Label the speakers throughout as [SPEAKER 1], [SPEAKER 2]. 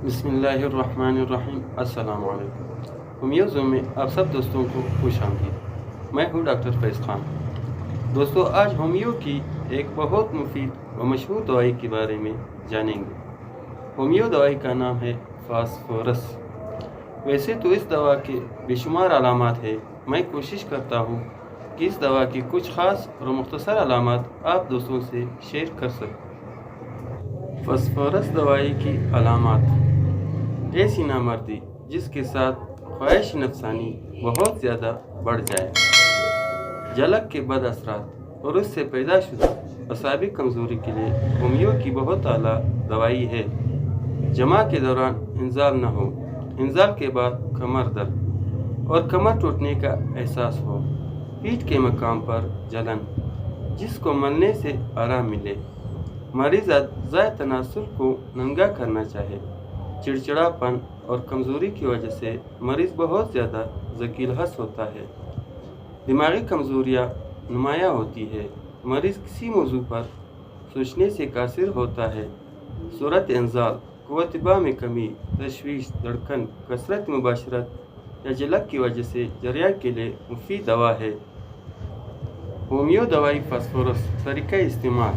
[SPEAKER 1] بسم اللہ الرحمن الرحیم۔ السلام علیکم۔ ہومیو میں آپ سب دوستوں کو خوش آمدید۔ میں ہوں ڈاکٹر فیض خان۔ دوستو، آج ہومیو کی ایک بہت مفید و مشہور دوائی کے بارے میں جانیں گے۔ ہومیو دوائی کا نام ہے فاسفورس۔ ویسے تو اس دوا کے بے شمار علامات ہیں۔ میں کوشش کرتا ہوں کہ اس دوا کی کچھ خاص اور مختصر علامات آپ دوستوں سے شیئر کر سکوں۔ فاسفورس دوائی کی علامات: ایسی نامردی جس کے ساتھ خواہش نفسانی بہت زیادہ بڑھ جائے، جلک کے بد اثرات اور اس سے پیدا شدہ اعصابی کمزوری کے لیے ہومیو کی بہت اعلیٰ دوائی ہے۔ جمع کے دوران انزال نہ ہو، انزال کے بعد کمر درد اور کمر ٹوٹنے کا احساس ہو، پیٹھ کے مقام پر جلن جس کو ملنے سے آرام ملے، مریض اعضائے تناسل کو ننگا کرنا چاہے، چڑچڑاپن اور کمزوری کی وجہ سے مریض بہت زیادہ ذکیل حس ہوتا ہے، دماغی کمزوریاں نمایاں ہوتی ہے، مریض کسی موضوع پر سوچنے سے قاصر ہوتا ہے، صورت انزال، قوت باہ میں کمی، تشویش، دھڑکن، کثرت مباشرت یا جلک کی وجہ سے جریان کے لیے مفید دوا ہے۔ ہومیو دوائی فاسفورس۔ طریقہ استعمال: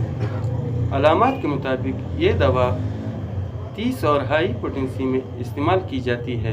[SPEAKER 1] علامات کے مطابق یہ دوا 30 اور ہائی پوٹینسی میں استعمال کی جاتی ہے۔